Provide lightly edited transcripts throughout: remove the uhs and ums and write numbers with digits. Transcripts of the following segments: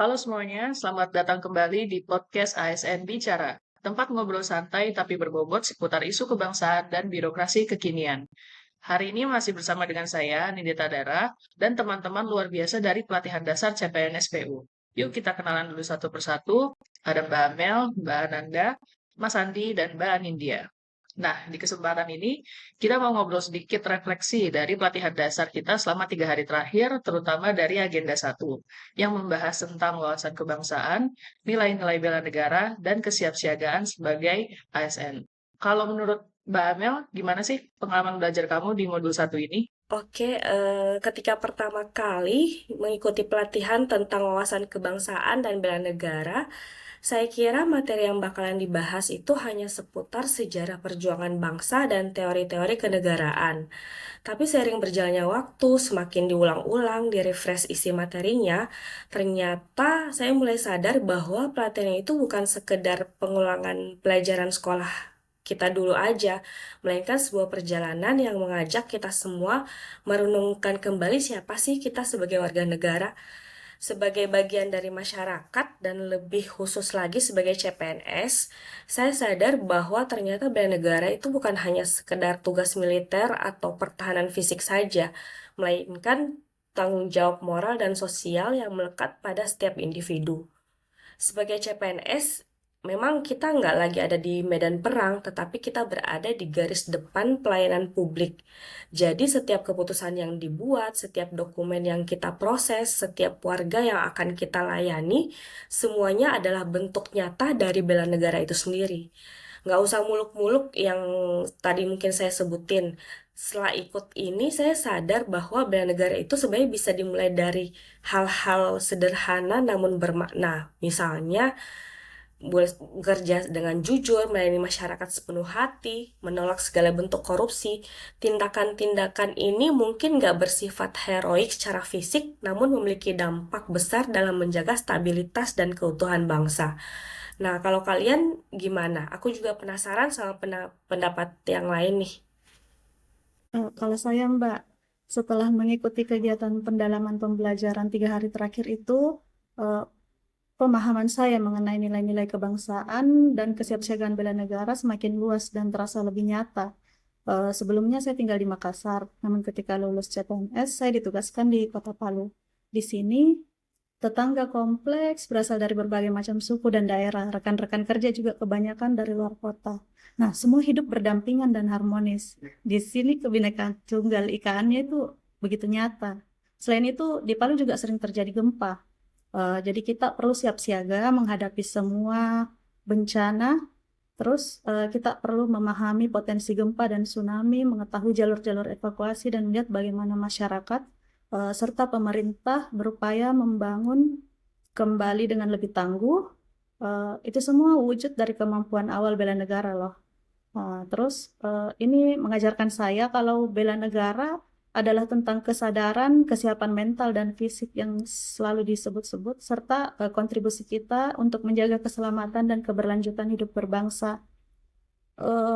Halo semuanya, selamat datang kembali di podcast ASN Bicara, tempat ngobrol santai tapi berbobot seputar isu kebangsaan dan birokrasi kekinian. Hari ini masih bersama dengan saya, Nindita Dara, dan teman-teman luar biasa dari pelatihan dasar CPNS PU. Yuk kita kenalan dulu satu persatu. Ada Mbak Amel, Mbak Ananda, Mas Andi, dan Mbak Anindya. Nah, di kesempatan ini kita mau ngobrol sedikit refleksi dari pelatihan dasar kita selama 3 hari terakhir, terutama dari agenda 1, yang membahas tentang wawasan kebangsaan, nilai-nilai bela negara, dan kesiapsiagaan sebagai ASN. Kalau menurut Mbak Amel, gimana sih pengalaman belajar kamu di modul 1 ini? Oke, ketika pertama kali mengikuti pelatihan tentang wawasan kebangsaan dan bela negara, saya kira materi yang bakalan dibahas itu hanya seputar sejarah perjuangan bangsa dan teori-teori kenegaraan. Tapi seiring berjalannya waktu, semakin diulang-ulang, di-refresh isi materinya, ternyata saya mulai sadar bahwa pelatihan itu bukan sekedar pengulangan pelajaran sekolah kita dulu aja, melainkan sebuah perjalanan yang mengajak kita semua merenungkan kembali siapa sih kita sebagai warga negara, sebagai bagian dari masyarakat, dan lebih khusus lagi sebagai CPNS. Saya sadar bahwa ternyata bela negara itu bukan hanya sekedar tugas militer atau pertahanan fisik saja, melainkan tanggung jawab moral dan sosial yang melekat pada setiap individu. Sebagai CPNS, memang kita nggak lagi ada di medan perang, tetapi kita berada di garis depan pelayanan publik. Jadi setiap keputusan yang dibuat, setiap dokumen yang kita proses, setiap warga yang akan kita layani, semuanya adalah bentuk nyata dari bela negara itu sendiri. Nggak usah muluk-muluk yang tadi mungkin saya sebutin. Setelah ikut ini, saya sadar bahwa bela negara itu sebenarnya bisa dimulai dari hal-hal sederhana namun bermakna. Misalnya, bekerja dengan jujur, melayani masyarakat sepenuh hati, menolak segala bentuk korupsi. Tindakan-tindakan ini mungkin nggak bersifat heroik secara fisik, namun memiliki dampak besar dalam menjaga stabilitas dan keutuhan bangsa. Nah, kalau kalian gimana? Aku juga penasaran sama pendapat yang lain nih. Kalau saya, Mbak, setelah mengikuti kegiatan pendalaman pembelajaran 3 hari terakhir itu, eh, pemahaman saya mengenai nilai-nilai kebangsaan dan kesiapsiagaan bela negara semakin luas dan terasa lebih nyata. Sebelumnya saya tinggal di Makassar, namun ketika lulus CPNS, saya ditugaskan di Kota Palu. Di sini, tetangga kompleks berasal dari berbagai macam suku dan daerah. Rekan-rekan kerja juga kebanyakan dari luar kota. Nah, semua hidup berdampingan dan harmonis. Di sini kebinekaan tunggal ikaannya itu begitu nyata. Selain itu, di Palu juga sering terjadi gempa. Jadi kita perlu siap siaga menghadapi semua bencana. Terus kita perlu memahami potensi gempa dan tsunami, mengetahui jalur-jalur evakuasi dan melihat bagaimana masyarakat serta pemerintah berupaya membangun kembali dengan lebih tangguh. Itu semua wujud dari kemampuan awal bela negara loh. Terus ini mengajarkan saya kalau bela negara adalah tentang kesadaran, kesiapan mental dan fisik yang selalu disebut-sebut, serta kontribusi kita untuk menjaga keselamatan dan keberlanjutan hidup berbangsa.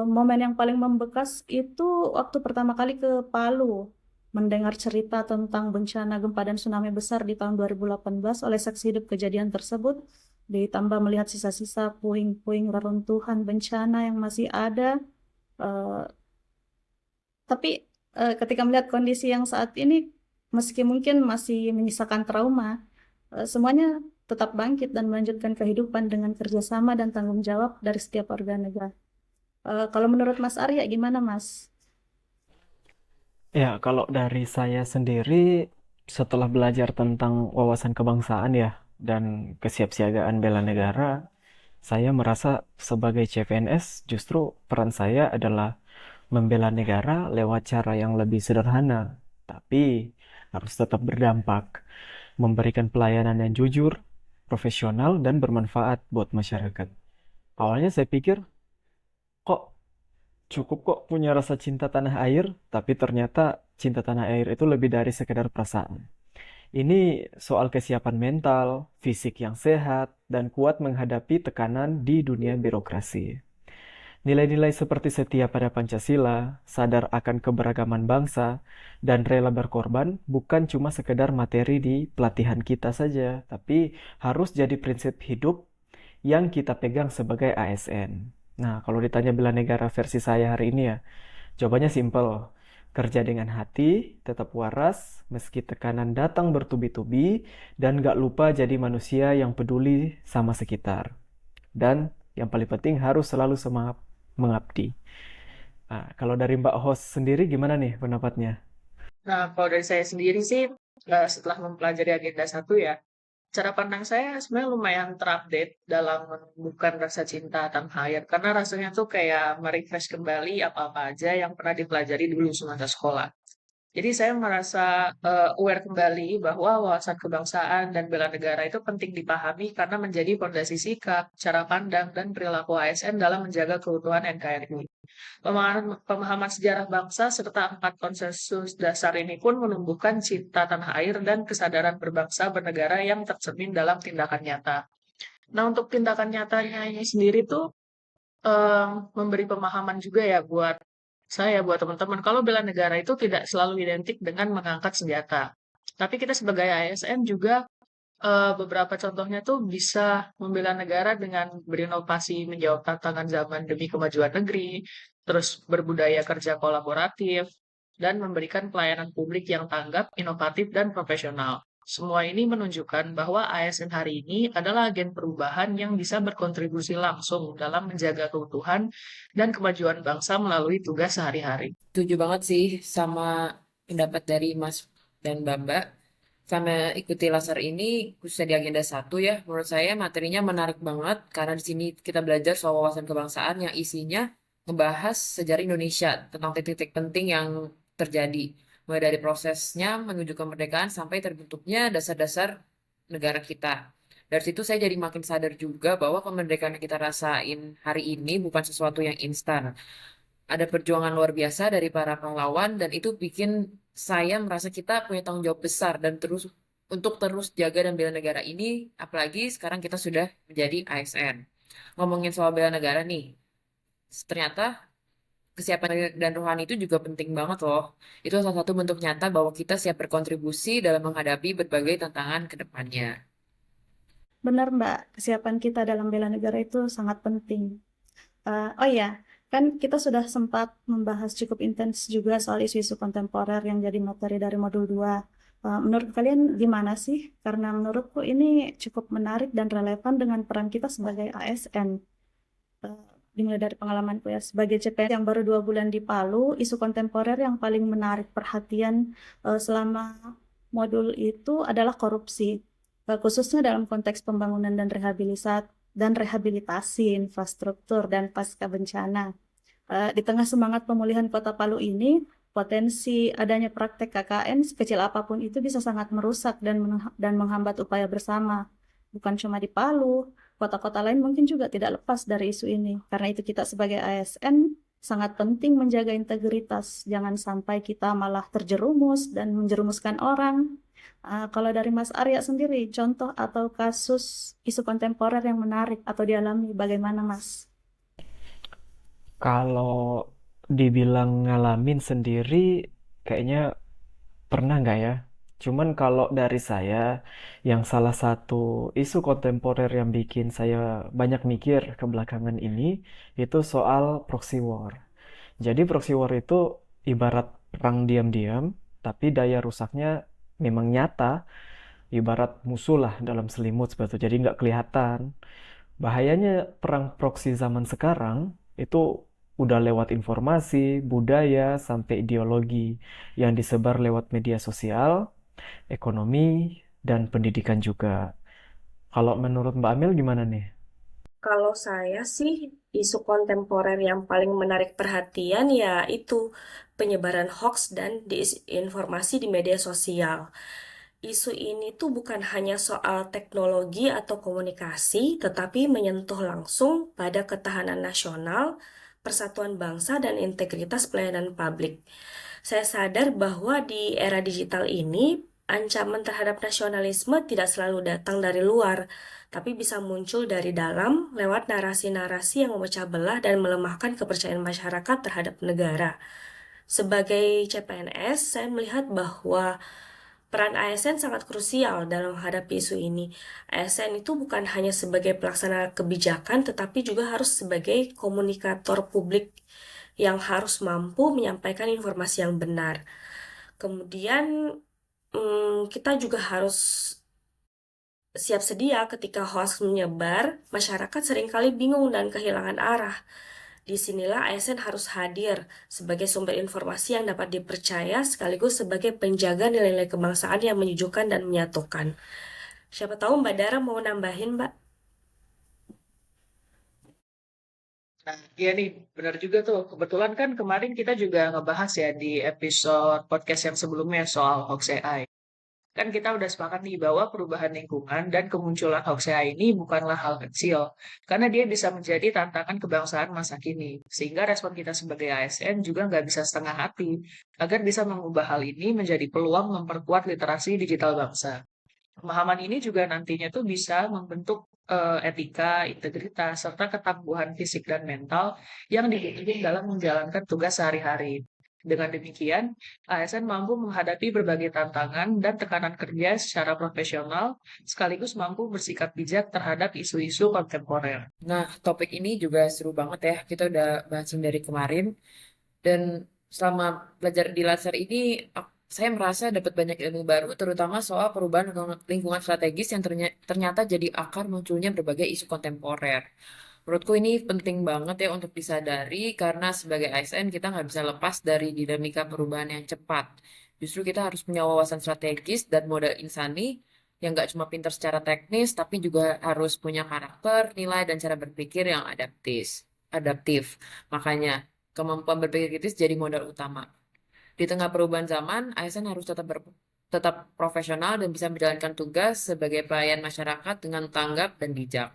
Momen yang paling membekas itu waktu pertama kali ke Palu, mendengar cerita tentang bencana gempa dan tsunami besar di tahun 2018 oleh saksi hidup kejadian tersebut, ditambah melihat sisa-sisa puing-puing reruntuhan bencana yang masih ada. eh, tapi ketika melihat kondisi yang saat ini, meski mungkin masih menyisakan trauma, semuanya tetap bangkit dan melanjutkan kehidupan dengan kerjasama dan tanggung jawab dari setiap warga negara. Kalau menurut Mas Arya gimana, Mas? Ya, kalau dari saya sendiri setelah belajar tentang wawasan kebangsaan ya dan kesiapsiagaan bela negara, Saya merasa sebagai CPNS justru peran saya adalah membela negara lewat cara yang lebih sederhana, tapi harus tetap berdampak, memberikan pelayanan yang jujur, profesional, dan bermanfaat buat masyarakat. Awalnya saya pikir, kok cukup kok punya rasa cinta tanah air, tapi ternyata cinta tanah air itu lebih dari sekedar perasaan. Ini soal kesiapan mental, fisik yang sehat, dan kuat menghadapi tekanan di dunia birokrasi. Nilai-nilai seperti setia pada Pancasila, sadar akan keberagaman bangsa, dan rela berkorban bukan cuma sekedar materi di pelatihan kita saja, tapi harus jadi prinsip hidup yang kita pegang sebagai ASN. Nah, kalau ditanya bela negara versi saya hari ini ya, jawabannya simpel. Kerja dengan hati, tetap waras, meski tekanan datang bertubi-tubi, dan gak lupa jadi manusia yang peduli sama sekitar. Dan yang paling penting harus selalu semangat mengabdi. Nah, kalau dari Mbak Host sendiri gimana nih pendapatnya? Nah, kalau dari saya sendiri sih, setelah mempelajari agenda satu ya, cara pandang saya sebenarnya lumayan terupdate dalam menumbuhkan rasa cinta tanah air. Karena rasanya tuh kayak merefresh kembali apa-apa aja yang pernah dipelajari dulu semasa sekolah. Jadi saya merasa aware kembali bahwa wawasan kebangsaan dan bela negara itu penting dipahami karena menjadi fondasi sikap, cara pandang, dan perilaku ASN dalam menjaga keutuhan NKRI. Pemahaman sejarah bangsa serta 4 konsensus dasar ini pun menumbuhkan cinta tanah air dan kesadaran berbangsa bernegara yang tercermin dalam tindakan nyata. Nah, untuk tindakan nyatanya ini sendiri tuh memberi pemahaman juga ya buat saya, buat teman-teman, kalau bela negara itu tidak selalu identik dengan mengangkat senjata. Tapi kita sebagai ASN juga beberapa contohnya tuh bisa membela negara dengan berinovasi menjawab tantangan zaman demi kemajuan negeri, terus berbudaya kerja kolaboratif, dan memberikan pelayanan publik yang tanggap, inovatif, dan profesional. Semua ini menunjukkan bahwa ASN hari ini adalah agen perubahan yang bisa berkontribusi langsung dalam menjaga keutuhan dan kemajuan bangsa melalui tugas sehari-hari. Setuju banget sih sama pendapat dari Mas dan Mbak. Sama ikuti laser ini khususnya di agenda satu ya. Menurut saya materinya menarik banget karena di sini kita belajar soal wawasan kebangsaan yang isinya ngebahas sejarah Indonesia tentang titik-titik penting yang terjadi. Mulai dari prosesnya menuju kemerdekaan sampai terbentuknya dasar-dasar negara kita. Dari situ saya jadi makin sadar juga bahwa kemerdekaan yang kita rasain hari ini bukan sesuatu yang instan. Ada perjuangan luar biasa dari para pahlawan dan itu bikin saya merasa kita punya tanggung jawab besar dan terus jaga dan bela negara ini, apalagi sekarang kita sudah menjadi ASN. Ngomongin soal bela negara nih, ternyata kesiapan dan rohani itu juga penting banget loh. Itu salah satu bentuk nyata bahwa kita siap berkontribusi dalam menghadapi berbagai tantangan ke depannya. Benar, Mbak, kesiapan kita dalam bela negara itu sangat penting. Oh ya, kan kita sudah sempat membahas cukup intens juga soal isu-isu kontemporer yang jadi materi dari modul 2. Menurut kalian gimana sih? Karena menurutku ini cukup menarik dan relevan dengan peran kita sebagai ASN. Dimulai dari pengalamanku ya, sebagai CPNS yang baru 2 bulan di Palu, isu kontemporer yang paling menarik perhatian selama modul itu adalah korupsi. Khususnya dalam konteks pembangunan dan rehabilitasi infrastruktur dan pasca bencana. Di tengah semangat pemulihan Kota Palu ini, potensi adanya praktek KKN sekecil apapun itu bisa sangat merusak dan menghambat upaya bersama. Bukan cuma di Palu, kota-kota lain mungkin juga tidak lepas dari isu ini. Karena itu kita sebagai ASN sangat penting menjaga integritas. Jangan sampai kita malah terjerumus dan menjerumuskan orang. Kalau dari Mas Arya sendiri, contoh atau kasus isu kontemporer yang menarik atau dialami, bagaimana Mas? Kalau dibilang ngalamin sendiri, kayaknya pernah nggak ya? Cuman kalau dari saya, yang salah satu isu kontemporer yang bikin saya banyak mikir kebelakangan ini, itu soal proxy war. Jadi proxy war itu ibarat perang diam-diam, tapi daya rusaknya memang nyata, ibarat musuh lah dalam selimut seperti itu, jadi nggak kelihatan. Bahayanya perang proksi zaman sekarang itu udah lewat informasi, budaya, sampai ideologi yang disebar lewat media sosial, ekonomi, dan pendidikan juga. Kalau menurut Mbak Amel gimana nih? Kalau saya sih, isu kontemporer yang paling menarik perhatian ya itu penyebaran hoax dan disinformasi di media sosial. Isu ini tuh bukan hanya soal teknologi atau komunikasi, tetapi menyentuh langsung pada ketahanan nasional, persatuan bangsa, dan integritas pelayanan publik. Saya sadar bahwa di era digital ini, ancaman terhadap nasionalisme tidak selalu datang dari luar, tapi bisa muncul dari dalam lewat narasi-narasi yang memecah belah dan melemahkan kepercayaan masyarakat terhadap negara. Sebagai CPNS, saya melihat bahwa peran ASN sangat krusial dalam menghadapi isu ini. ASN itu bukan hanya sebagai pelaksana kebijakan, tetapi juga harus sebagai komunikator publik yang harus mampu menyampaikan informasi yang benar. Kemudian, kita juga harus siap sedia ketika hoax menyebar, masyarakat seringkali bingung dan kehilangan arah. Disinilah ASN harus hadir sebagai sumber informasi yang dapat dipercaya sekaligus sebagai penjaga nilai-nilai kebangsaan yang menyejukkan dan menyatukan. Siapa tahu Mbak Dara mau nambahin, Mbak? Nah, iya nih, benar juga tuh. Kebetulan kan kemarin kita juga ngebahas ya di episode podcast yang sebelumnya soal hoax AI. Kan kita udah sepakat nih bahwa perubahan lingkungan dan kemunculan hoax AI ini bukanlah hal kecil, karena dia bisa menjadi tantangan kebangsaan masa kini. Sehingga respon kita sebagai ASN juga nggak bisa setengah hati, agar bisa mengubah hal ini menjadi peluang memperkuat literasi digital bangsa. Pemahaman ini juga nantinya tuh bisa membentuk etika, integritas, serta ketangguhan fisik dan mental yang dibutuhkan dalam menjalankan tugas sehari-hari. Dengan demikian, ASN mampu menghadapi berbagai tantangan dan tekanan kerja secara profesional, sekaligus mampu bersikap bijak terhadap isu-isu kontemporer. Nah, topik ini juga seru banget ya. Kita udah bahasin dari kemarin. Dan selama belajar di Latsar ini, saya merasa dapat banyak ilmu baru, terutama soal perubahan lingkungan strategis yang ternyata jadi akar munculnya berbagai isu kontemporer. Menurutku ini penting banget ya untuk disadari karena sebagai ASN kita nggak bisa lepas dari dinamika perubahan yang cepat. Justru kita harus punya wawasan strategis dan modal insani yang nggak cuma pintar secara teknis, tapi juga harus punya karakter, nilai, dan cara berpikir yang adaptif. Makanya, kemampuan berpikir kritis jadi modal utama. Di tengah perubahan zaman, ASN harus tetap profesional dan bisa menjalankan tugas sebagai pelayan masyarakat dengan tanggap dan bijak.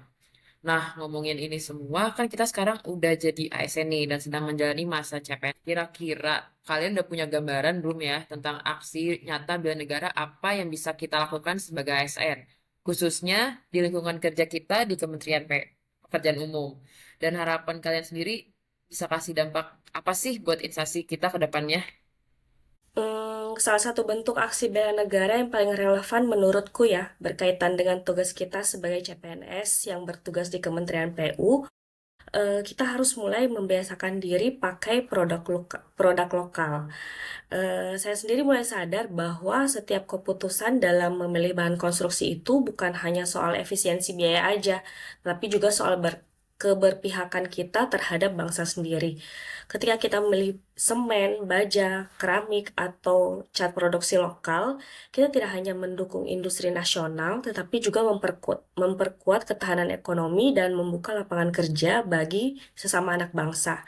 Nah, ngomongin ini semua, kan kita sekarang udah jadi ASN nih dan sedang menjalani masa CPNS. Kira-kira kalian udah punya gambaran belum ya tentang aksi nyata bela negara apa yang bisa kita lakukan sebagai ASN? Khususnya di lingkungan kerja kita di Pekerjaan Umum. Dan harapan kalian sendiri bisa kasih dampak apa sih buat instansi kita ke depannya? Salah satu bentuk aksi bela negara yang paling relevan menurutku ya, berkaitan dengan tugas kita sebagai CPNS yang bertugas di Kementerian PU, kita harus mulai membiasakan diri pakai produk lokal. Saya sendiri mulai sadar bahwa setiap keputusan dalam memilih bahan konstruksi itu bukan hanya soal efisiensi biaya aja, tapi juga soal keberpihakan kita terhadap bangsa sendiri. Ketika kita memilih semen, baja, keramik, atau cat produksi lokal, kita tidak hanya mendukung industri nasional, tetapi juga memperkuat ketahanan ekonomi dan membuka lapangan kerja bagi sesama anak bangsa.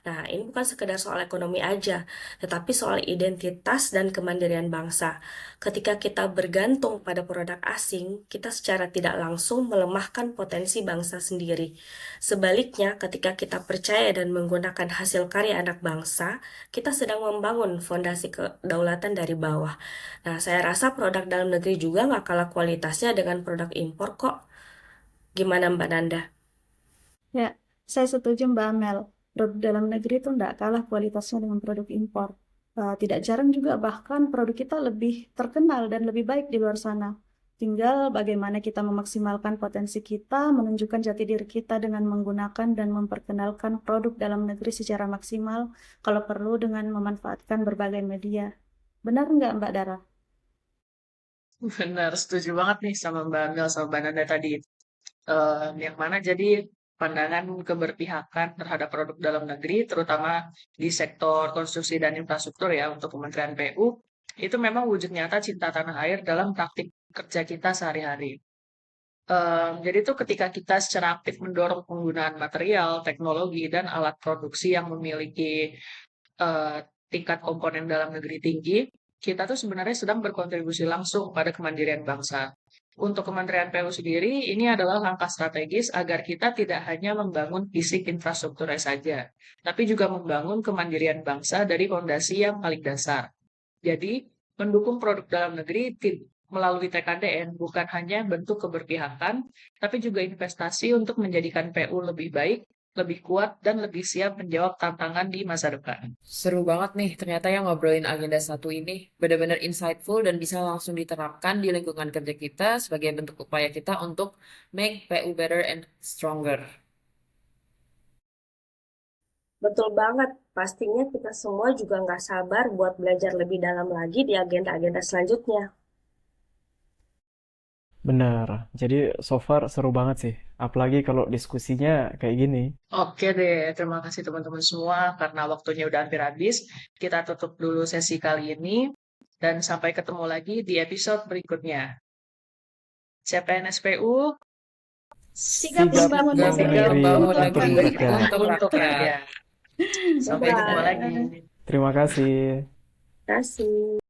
Nah, ini bukan sekedar soal ekonomi aja, tetapi soal identitas dan kemandirian bangsa. Ketika kita bergantung pada produk asing, kita secara tidak langsung melemahkan potensi bangsa sendiri. Sebaliknya, ketika kita percaya dan menggunakan hasil karya anak bangsa, kita sedang membangun fondasi kedaulatan dari bawah. Nah, saya rasa produk dalam negeri juga nggak kalah kualitasnya dengan produk impor kok. Gimana Mbak Nanda? Ya, saya setuju Mbak Amel. Produk dalam negeri itu tidak kalah kualitasnya dengan produk impor. Tidak jarang juga bahkan produk kita lebih terkenal dan lebih baik di luar sana. Tinggal bagaimana kita memaksimalkan potensi kita, menunjukkan jati diri kita dengan menggunakan dan memperkenalkan produk dalam negeri secara maksimal, kalau perlu dengan memanfaatkan berbagai media. Benar nggak Mbak Dara? Benar, setuju banget nih sama Mbak Amel sama Mbak Nanda tadi. Yang mana jadi pandangan keberpihakan terhadap produk dalam negeri, terutama di sektor konstruksi dan infrastruktur ya untuk Kementerian PU, itu memang wujud nyata cinta tanah air dalam praktik kerja kita sehari-hari. Jadi tuh ketika kita secara aktif mendorong penggunaan material, teknologi, dan alat produksi yang memiliki tingkat komponen dalam negeri tinggi, kita tuh sebenarnya sedang berkontribusi langsung pada kemandirian bangsa. Untuk Kementerian PU sendiri, ini adalah langkah strategis agar kita tidak hanya membangun fisik infrastrukturnya saja, tapi juga membangun kemandirian bangsa dari fondasi yang paling dasar. Jadi, mendukung produk dalam negeri melalui TKDN bukan hanya bentuk keberpihakan, tapi juga investasi untuk menjadikan PU lebih baik, lebih kuat, dan lebih siap menjawab tantangan di masa depan. Seru banget nih, ternyata yang ngobrolin agenda satu ini benar-benar insightful dan bisa langsung diterapkan di lingkungan kerja kita sebagai bentuk upaya kita untuk make PU better and stronger. Betul banget, pastinya kita semua juga nggak sabar buat belajar lebih dalam lagi di agenda-agenda selanjutnya. Bener. Jadi so far seru banget sih. Apalagi kalau diskusinya kayak gini. Oke deh, terima kasih teman-teman semua karena waktunya udah hampir habis. Kita tutup dulu sesi kali ini dan sampai ketemu lagi di episode berikutnya. CPNSPU Sigap Sigap membangun Gak negeri negeri membangun untuk negeri rakyat. untuk rakyat. rakyat. Sampai ketemu lagi. Terima kasih. Terima kasih.